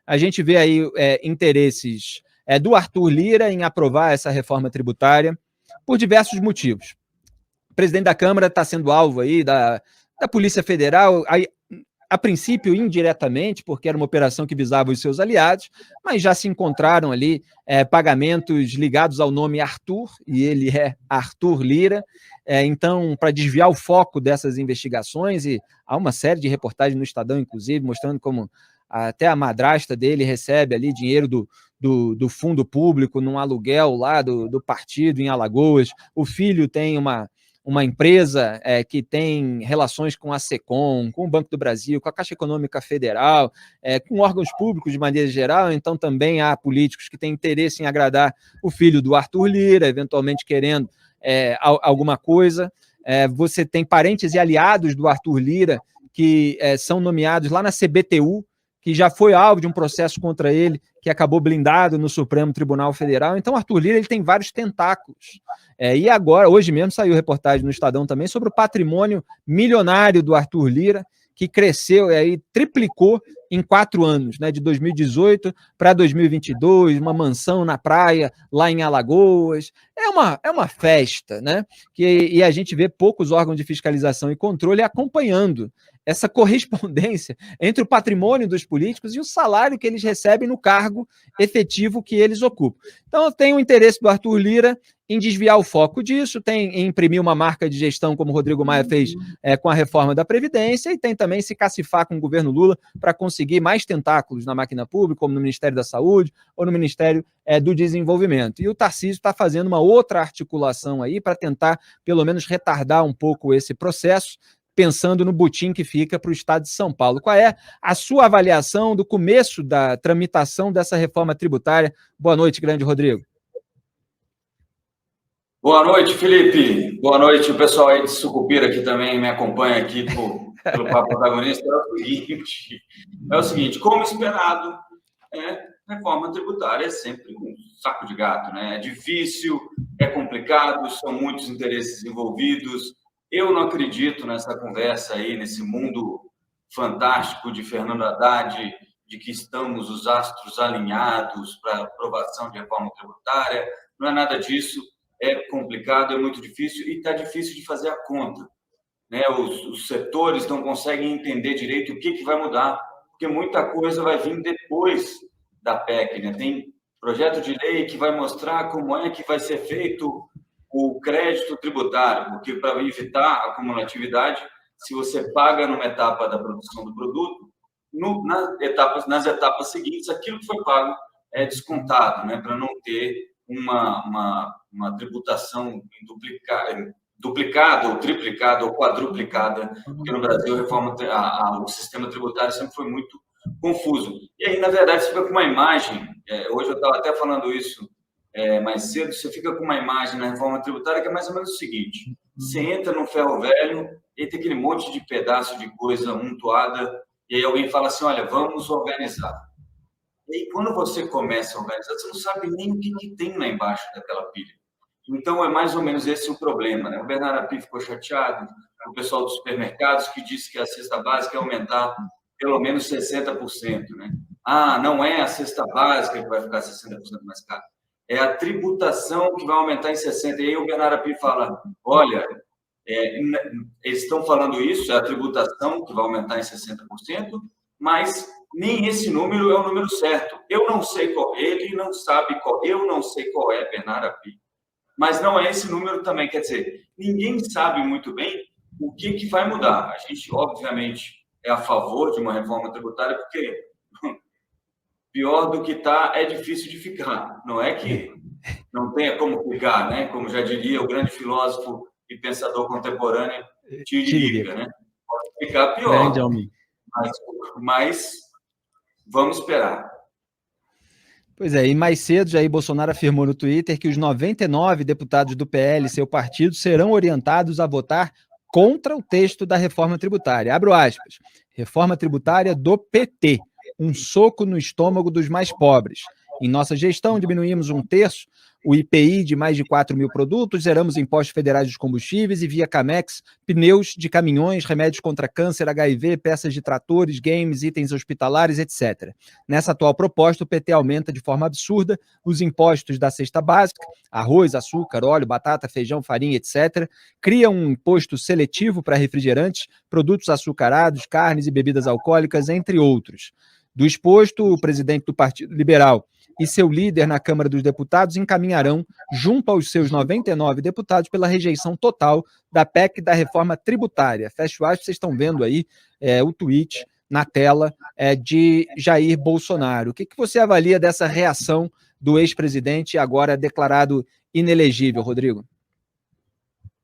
a gente vê aí interesses do Arthur Lira em aprovar essa reforma tributária por diversos motivos. O presidente da Câmara está sendo alvo aí da Polícia Federal, a princípio indiretamente, porque era uma operação que visava os seus aliados, mas já se encontraram ali pagamentos ligados ao nome Arthur, e ele é Arthur Lira. Então, para desviar o foco dessas investigações, e há uma série de reportagens no Estadão, inclusive, mostrando como até a madrasta dele recebe ali dinheiro do fundo público num aluguel lá do partido em Alagoas. O filho tem uma empresa que tem relações com a SECOM, com o Banco do Brasil, com a Caixa Econômica Federal, com órgãos públicos de maneira geral. Então também há políticos que têm interesse em agradar o filho do Arthur Lira, eventualmente querendo alguma coisa. Você tem parentes e aliados do Arthur Lira que são nomeados lá na CBTU, que já foi alvo de um processo contra ele, que acabou blindado no Supremo Tribunal Federal. Então, Arthur Lira ele tem vários tentáculos. E agora, hoje mesmo, saiu reportagem no Estadão também sobre o patrimônio milionário do Arthur Lira, que cresceu e triplicou em 4 anos, né, de 2018 para 2022, uma mansão na praia, lá em Alagoas. É uma festa, né? E a gente vê poucos órgãos de fiscalização e controle acompanhando essa correspondência entre o patrimônio dos políticos e o salário que eles recebem no cargo efetivo que eles ocupam. Então, tem o interesse do Arthur Lira em desviar o foco disso, tem em imprimir uma marca de gestão, como o Rodrigo Maia fez com a reforma da Previdência, e tem também se cacifar com o governo Lula para conseguir mais tentáculos na máquina pública, como no Ministério da Saúde ou no Ministério do Desenvolvimento. E o Tarcísio está fazendo uma outra articulação aí para tentar, pelo menos, retardar um pouco esse processo, pensando no butim que fica para o Estado de São Paulo. Qual é a sua avaliação do começo da tramitação dessa reforma tributária? Boa noite, grande Rodrigo. Boa noite, Felipe. Boa noite, o pessoal aí de Sucupira que também me acompanha aqui pelo Papo Protagonista. É o seguinte, como esperado, reforma tributária é sempre um saco de gato, né? É difícil, é complicado, são muitos interesses envolvidos. Eu não acredito nessa conversa aí, nesse mundo fantástico de Fernando Haddad, de que estamos os astros alinhados para aprovação de reforma tributária. Não é nada disso. É complicado, é muito difícil e está difícil de fazer a conta, né? Os setores não conseguem entender direito o que vai mudar, porque muita coisa vai vir depois da PEC, né? Tem projeto de lei que vai mostrar como é que vai ser feito o crédito tributário, porque para evitar a acumulatividade, se você paga numa etapa da produção do produto, nas etapas seguintes, aquilo que foi pago é descontado, né? Para não ter uma tributação duplicada, ou triplicada, ou quadruplicada, porque no Brasil o sistema tributário sempre foi muito confuso. E aí, na verdade, você fica com uma imagem, hoje eu estava até falando isso mais cedo, você fica com uma imagem na reforma tributária que é mais ou menos o seguinte: você entra no ferro velho e tem aquele monte de pedaço de coisa amontoada, e aí alguém fala assim, olha, vamos organizar. E aí, quando você começa a organizar, você não sabe nem o que tem lá embaixo daquela pilha. Então, é mais ou menos esse o problema, né? O Bernardo Api ficou chateado, o pessoal dos supermercados que disse que a cesta básica ia aumentar pelo menos 60%, né? Não é a cesta básica que vai ficar 60% mais cara. É a tributação que vai aumentar em 60%. E aí o Bernardo Api fala, olha, eles estão falando isso, é a tributação que vai aumentar em 60%, mas nem esse número é o número certo. Eu não sei qual, ele não sabe qual, eu não sei qual é, Bernardo Api. Mas não é esse número também, quer dizer, ninguém sabe muito bem o que vai mudar. A gente, obviamente, é a favor de uma reforma tributária, porque pior do que está, é difícil de ficar. Não é que não tenha como ficar, né? Como já diria o grande filósofo e pensador contemporâneo, Tiririca, né? Pode ficar pior, mas vamos esperar. Pois é, e mais cedo, Jair Bolsonaro afirmou no Twitter que os 99 deputados do PL e seu partido serão orientados a votar contra o texto da reforma tributária. Abro aspas. Reforma tributária do PT. Um soco no estômago dos mais pobres. Em nossa gestão, diminuímos 1/3 o IPI de mais de 4 mil produtos, zeramos impostos federais dos combustíveis e via Camex, pneus de caminhões, remédios contra câncer, HIV, peças de tratores, games, itens hospitalares, etc. Nessa atual proposta, o PT aumenta de forma absurda os impostos da cesta básica, arroz, açúcar, óleo, batata, feijão, farinha, etc. Cria um imposto seletivo para refrigerantes, produtos açucarados, carnes e bebidas alcoólicas, entre outros. Do exposto, o presidente do Partido Liberal e seu líder na Câmara dos Deputados encaminharão, junto aos seus 99 deputados, pela rejeição total da PEC da reforma tributária. Fecho aspas, vocês estão vendo aí o tweet na tela de Jair Bolsonaro. O que você avalia dessa reação do ex-presidente, agora declarado inelegível, Rodrigo?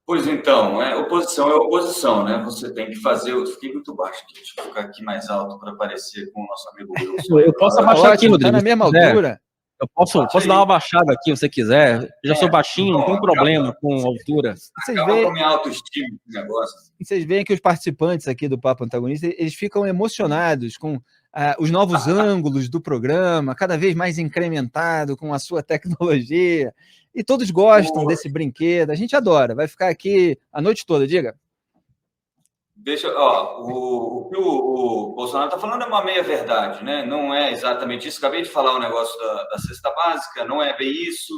Pois então, oposição é oposição, né? Você tem que fazer... Eu fiquei muito baixo aqui, deixa eu ficar aqui mais alto para aparecer com o nosso amigo Wilson. Eu posso abaixar aqui, Rodrigo. Tá na mesma altura. Eu posso dar uma baixada aqui, se você quiser. Eu já sou baixinho, não tem problema com altura. Acaba com a minha autoestima esse negócio. Vocês veem que os participantes aqui do Papo Antagonista, eles ficam emocionados com os novos ângulos do programa, cada vez mais incrementado com a sua tecnologia. E todos gostam desse brinquedo. A gente adora. Vai ficar aqui a noite toda, diga. O que o Bolsonaro está falando é uma meia-verdade, né? Não é exatamente isso. Acabei de falar o negócio da cesta básica, não é bem isso.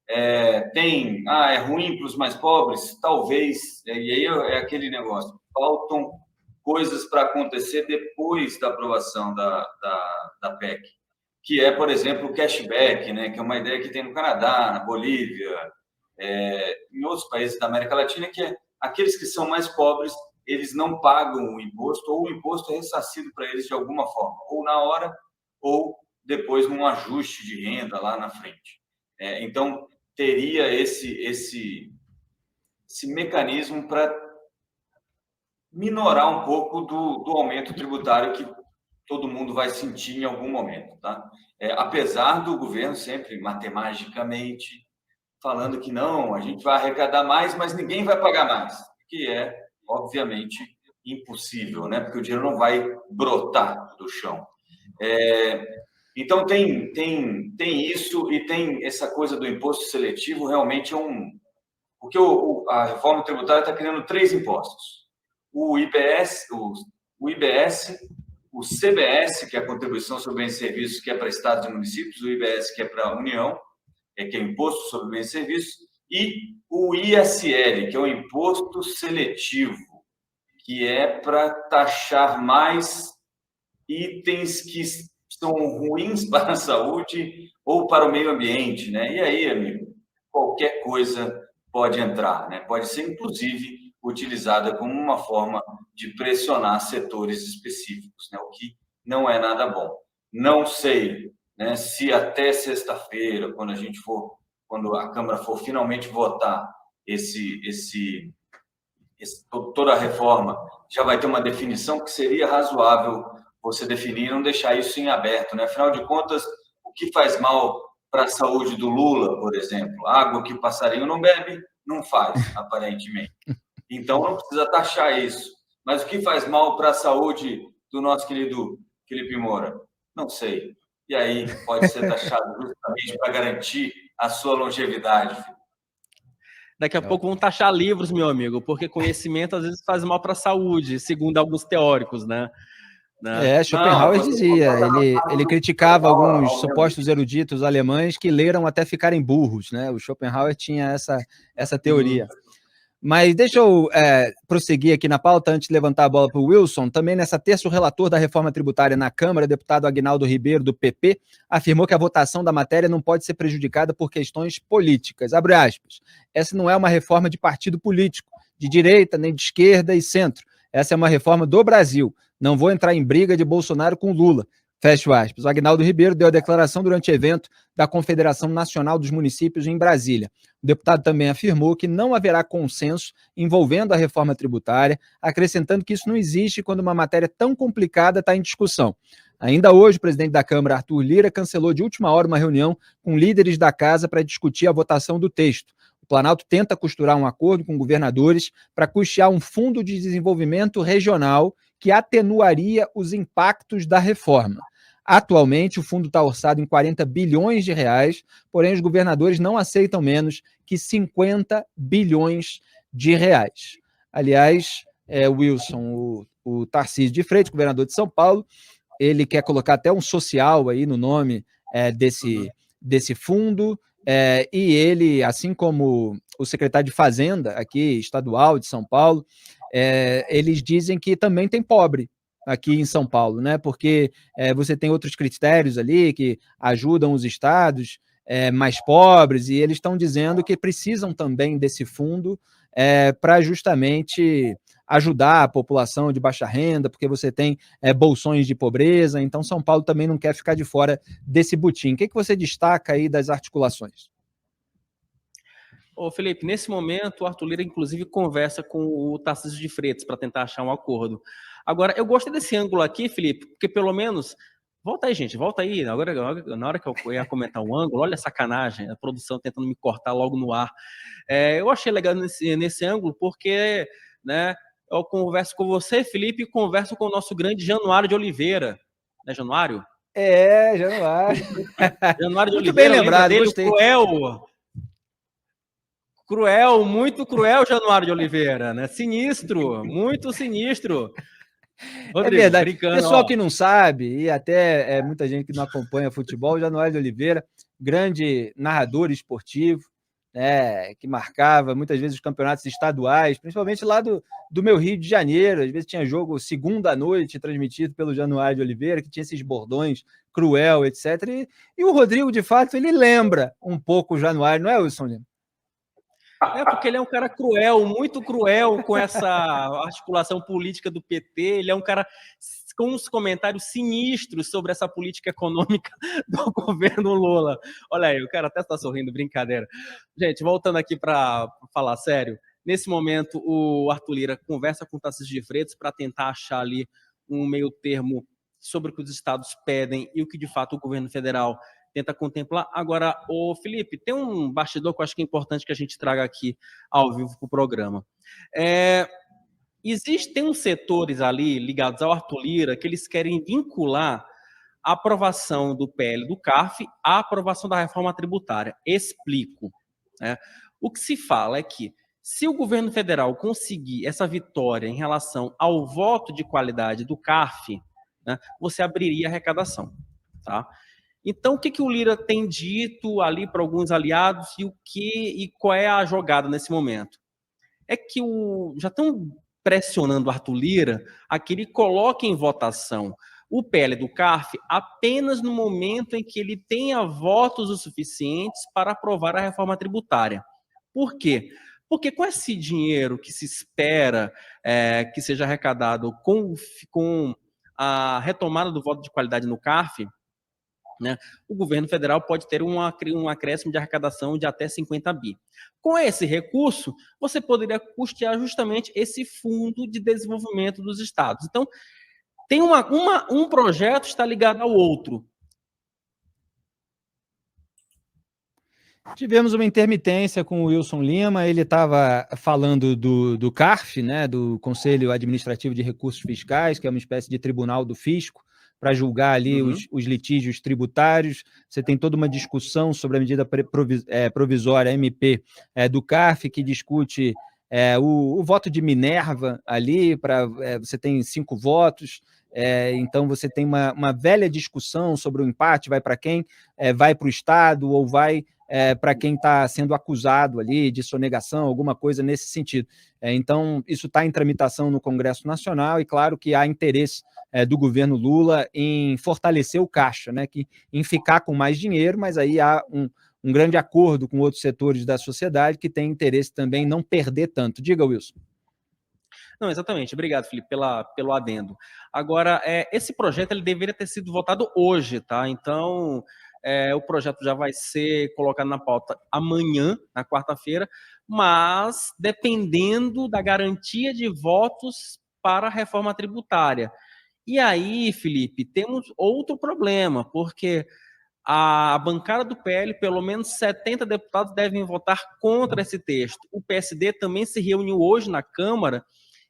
É ruim para os mais pobres? Talvez. E aí é aquele negócio. Faltam coisas para acontecer depois da aprovação da PEC, que é, por exemplo, o cashback, né? Que é uma ideia que tem no Canadá, na Bolívia, em outros países da América Latina, que é aqueles que são mais pobres, eles não pagam o imposto, ou o imposto é ressarcido para eles de alguma forma, ou na hora, ou depois num ajuste de renda lá na frente. Então, teria esse mecanismo para minorar um pouco do aumento tributário que todo mundo vai sentir em algum momento, tá? Apesar do governo sempre, matematicamente, falando que não, a gente vai arrecadar mais, mas ninguém vai pagar mais, que é obviamente impossível, né? Porque o dinheiro não vai brotar do chão. Então tem isso e tem essa coisa do imposto seletivo, realmente porque a reforma tributária está criando 3 impostos: o IBS, o CBS, que é a contribuição sobre bens e serviços, que é para estados e municípios, o IBS, que é para a União, que é imposto sobre bens e serviços, e o ISL, que é o imposto seletivo, que é para taxar mais itens que são ruins para a saúde ou para o meio ambiente, né? E aí, amigo, qualquer coisa pode entrar, né? Pode ser, inclusive, utilizada como uma forma de pressionar setores específicos, né? O que não é nada bom. Não sei, né, se até sexta-feira, quando a Câmara for finalmente votar toda a reforma, já vai ter uma definição que seria razoável você definir e não deixar isso em aberto, né? Afinal de contas, o que faz mal para a saúde do Lula, por exemplo? Água que o passarinho não bebe, não faz, aparentemente. Então, não precisa taxar isso. Mas o que faz mal para a saúde do nosso querido Felipe Moura? Não sei. E aí pode ser taxado justamente para garantir a sua longevidade. Daqui a pouco vão taxar livros, meu amigo, porque conhecimento às vezes faz mal para a saúde, segundo alguns teóricos, né? Schopenhauer dizia, ele criticava alguns supostos eruditos alemães que leram até ficarem burros, né? O Schopenhauer tinha essa teoria. Mas deixa eu prosseguir aqui na pauta, antes de levantar a bola para o Wilson. Também nessa terça, o relator da reforma tributária na Câmara, deputado Aguinaldo Ribeiro, do PP, afirmou que a votação da matéria não pode ser prejudicada por questões políticas. Abre aspas. Essa não é uma reforma de partido político, de direita, nem de esquerda e centro. Essa é uma reforma do Brasil. Não vou entrar em briga de Bolsonaro com Lula. Fecho aspas. O Aguinaldo Ribeiro deu a declaração durante o evento da Confederação Nacional dos Municípios em Brasília. O deputado também afirmou que não haverá consenso envolvendo a reforma tributária, acrescentando que isso não existe quando uma matéria tão complicada está em discussão. Ainda hoje, o presidente da Câmara, Arthur Lira, cancelou de última hora uma reunião com líderes da casa para discutir a votação do texto. O Planalto tenta costurar um acordo com governadores para custear um fundo de desenvolvimento regional que atenuaria os impactos da reforma. Atualmente, o fundo está orçado em 40 bilhões de reais, porém os governadores não aceitam menos que 50 bilhões de reais. Aliás, Wilson, o Tarcísio de Freitas, governador de São Paulo, ele quer colocar até um social aí no nome desse fundo, e ele, assim como o secretário de Fazenda aqui, estadual de São Paulo, eles dizem que também tem pobre aqui em São Paulo, né? Porque você tem outros critérios ali que ajudam os estados mais pobres, e eles estão dizendo que precisam também desse fundo para justamente ajudar a população de baixa renda, porque você tem bolsões de pobreza, então São Paulo também não quer ficar de fora desse butim. O que você destaca aí das articulações? Ô, Felipe, nesse momento o Arthur Lira, inclusive, conversa com o Tarcísio de Freitas para tentar achar um acordo. Agora, eu gostei desse ângulo aqui, Felipe, porque pelo menos... Volta aí, gente, volta aí. Agora, na hora que eu ia comentar um ângulo, olha a sacanagem, a produção tentando me cortar logo no ar. Eu achei legal nesse ângulo, porque, né, eu converso com você, Felipe, e converso com o nosso grande Januário de Oliveira. Né, Januário? Januário. Januário de Muito Oliveira, bem lembrado, dele, gostei. Cruel, muito cruel, Januário de Oliveira, né? Sinistro, muito sinistro. Rodrigo, verdade. Brincando, pessoal que não sabe, e até muita gente que não acompanha futebol, Januário de Oliveira, grande narrador esportivo, né, que marcava muitas vezes os campeonatos estaduais, principalmente lá do meu Rio de Janeiro. Às vezes tinha jogo segunda à noite, transmitido pelo Januário de Oliveira, que tinha esses bordões cruel, etc. E o Rodrigo, de fato, ele lembra um pouco o Januário, não é, Wilson Lima? Porque ele é um cara cruel, muito cruel com essa articulação política do PT. Ele é um cara com uns comentários sinistros sobre essa política econômica do governo Lula. Olha aí, o cara até está sorrindo, brincadeira. Gente, voltando aqui para falar sério, nesse momento o Arthur Lira conversa com o Tarcísio de Freitas para tentar achar ali um meio termo sobre o que os estados pedem e o que de fato o governo federal tenta contemplar. Agora, Felipe, tem um bastidor que eu acho que é importante que a gente traga aqui ao vivo para o programa. Existem uns setores ali ligados ao Arthur Lira que eles querem vincular a aprovação do PL do CARF à aprovação da reforma tributária. Explico. Né? O que se fala é que se o governo federal conseguir essa vitória em relação ao voto de qualidade do CARF, né, você abriria a arrecadação. Tá? Então, o que o Lira tem dito ali para alguns aliados e qual é a jogada nesse momento? É que já estão pressionando o Arthur Lira a que ele coloque em votação o PL do CARF apenas no momento em que ele tenha votos o suficientes para aprovar a reforma tributária. Por quê? Porque com esse dinheiro que se espera que seja arrecadado com a retomada do voto de qualidade no CARF, né, o governo federal pode ter um acréscimo de arrecadação de até 50 bi. Com esse recurso, você poderia custear justamente esse fundo de desenvolvimento dos estados. Então, tem um projeto está ligado ao outro. Tivemos uma intermitência com o Wilson Lima, ele estava falando do CARF, né, do Conselho Administrativo de Recursos Fiscais, que é uma espécie de tribunal do fisco, para julgar ali os litígios tributários. Você tem toda uma discussão sobre a medida provisória MP do CARF, que discute o voto de Minerva ali, você tem 5 votos, então você tem uma velha discussão sobre o empate, vai para quem? Vai para o Estado ou vai para quem está sendo acusado ali de sonegação, alguma coisa nesse sentido. Então, isso está em tramitação no Congresso Nacional e, claro, que há interesse do governo Lula em fortalecer o caixa, né, em ficar com mais dinheiro, mas aí há um grande acordo com outros setores da sociedade que tem interesse também em não perder tanto. Diga, Wilson. Não, exatamente. Obrigado, Felipe, pelo adendo. Agora, esse projeto ele deveria ter sido votado hoje, tá? Então, o projeto já vai ser colocado na pauta amanhã, na quarta-feira, mas dependendo da garantia de votos para a reforma tributária. E aí, Felipe, temos outro problema, porque a bancada do PL, pelo menos 70 deputados devem votar contra esse texto. O PSD também se reuniu hoje na Câmara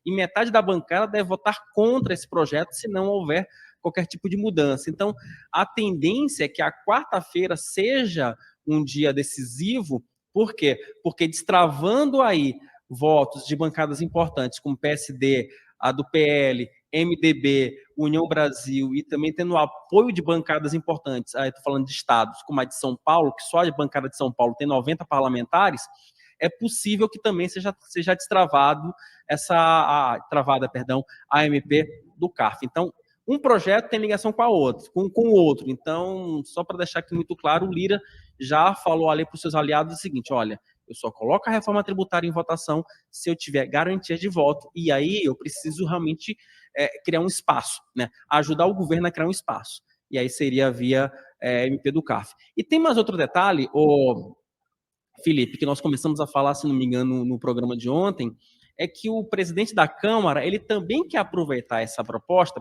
e metade da bancada deve votar contra esse projeto se não houver qualquer tipo de mudança. Então, a tendência é que a quarta-feira seja um dia decisivo. Por quê? Porque destravando aí votos de bancadas importantes como PSD, a do PL, MDB, União Brasil, e também tendo o apoio de bancadas importantes, aí estou falando de estados, como a de São Paulo, que só a bancada de São Paulo tem 90 parlamentares, é possível que também seja destravado a MP do CARF. Então, um projeto tem ligação com o outro. Então, só para deixar aqui muito claro, o Lira já falou ali para os seus aliados o seguinte: olha, eu só coloco a reforma tributária em votação se eu tiver garantia de voto, e aí eu preciso realmente criar um espaço, né? Ajudar o governo a criar um espaço. E aí seria via MP do CARF. E tem mais outro detalhe, Felipe, que nós começamos a falar, se não me engano, no programa de ontem, é que o presidente da Câmara, ele também quer aproveitar essa proposta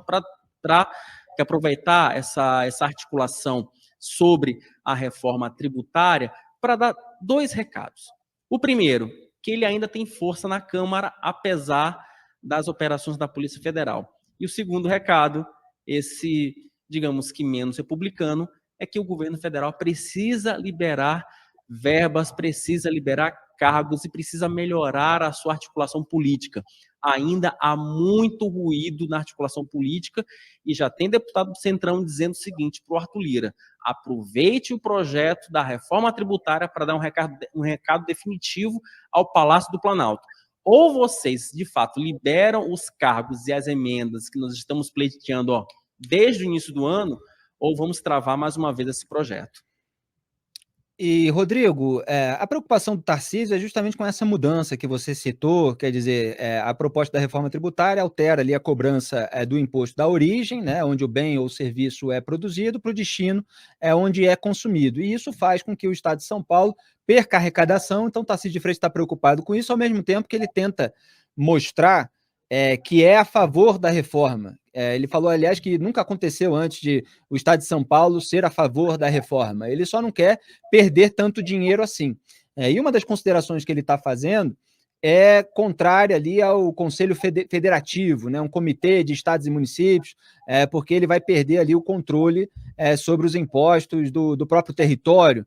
quer aproveitar essa articulação sobre a reforma tributária para dar 2 recados. O primeiro, que ele ainda tem força na Câmara, apesar das operações da Polícia Federal. E o segundo recado, esse, digamos que menos republicano, é que o governo federal precisa liberar verbas, precisa liberar cargos e precisa melhorar a sua articulação política. Ainda há muito ruído na articulação política e já tem deputado do Centrão dizendo o seguinte para o Arthur Lira: aproveite o projeto da reforma tributária para dar um recado definitivo ao Palácio do Planalto. Ou vocês, de fato, liberam os cargos e as emendas que nós estamos pleiteando desde o início do ano, ou vamos travar mais uma vez esse projeto. E, Rodrigo, a preocupação do Tarcísio é justamente com essa mudança que você citou, quer dizer, a proposta da reforma tributária altera ali a cobrança do imposto da origem, né, onde o bem ou serviço é produzido, para o destino, onde é consumido. E isso faz com que o Estado de São Paulo perca a arrecadação. Então, o Tarcísio de Freitas está preocupado com isso, ao mesmo tempo que ele tenta mostrar que é a favor da reforma. Ele falou, aliás, que nunca aconteceu antes de o Estado de São Paulo ser a favor da reforma. Ele só não quer perder tanto dinheiro assim. E uma das considerações que ele está fazendo é contrária ali ao Conselho Federativo, né, um comitê de estados e municípios, porque ele vai perder ali o controle sobre os impostos do próprio território.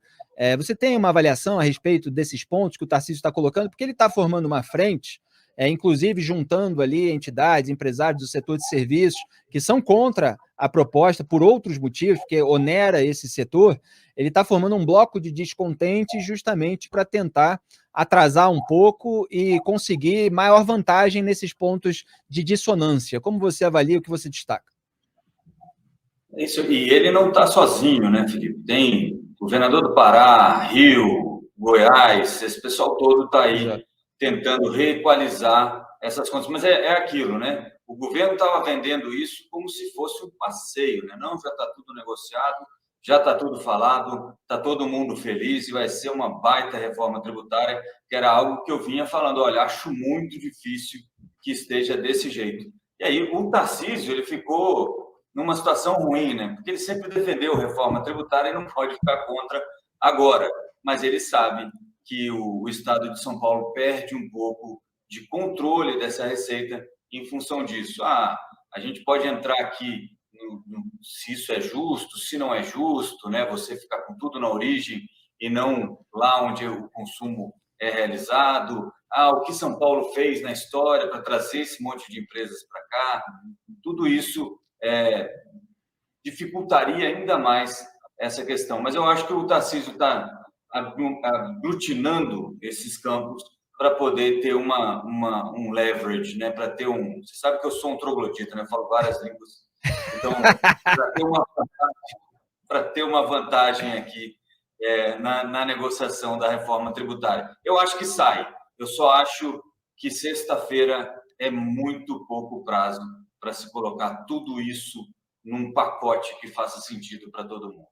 Você tem uma avaliação a respeito desses pontos que o Tarcísio está colocando? Porque ele está formando uma frente, inclusive juntando ali entidades, empresários do setor de serviços, que são contra a proposta por outros motivos, porque onera esse setor. Ele está formando um bloco de descontentes justamente para tentar atrasar um pouco e conseguir maior vantagem nesses pontos de dissonância. Como você avalia, o que você destaca? Isso, e ele não está sozinho, né, Felipe? Tem governador do Pará, Rio, Goiás, esse pessoal todo está aí tentando reequalizar essas contas. Mas é aquilo, né? O governo estava vendendo isso como se fosse um passeio, né? Não, já está tudo negociado, já está tudo falado, está todo mundo feliz e vai ser uma baita reforma tributária, que era algo que eu vinha falando. Olha, acho muito difícil que esteja desse jeito. E aí o Tarcísio, ele ficou numa situação ruim, né? Porque ele sempre defendeu reforma tributária e não pode ficar contra agora. Mas ele sabe que o Estado de São Paulo perde um pouco de controle dessa receita em função disso. A gente pode entrar aqui se isso é justo, se não é justo, né? Você ficar com tudo na origem e não lá onde o consumo é realizado. O que São Paulo fez na história para trazer esse monte de empresas para cá. Tudo isso dificultaria ainda mais essa questão. Mas eu acho que o Tarcísio está aglutinando esses campos para poder ter um leverage, né? Para ter Você sabe que eu sou um troglodita, né? Eu falo várias línguas. Então, para ter uma vantagem aqui na negociação da reforma tributária. Eu acho que sai. Eu só acho que sexta-feira é muito pouco prazo para se colocar tudo isso num pacote que faça sentido para todo mundo.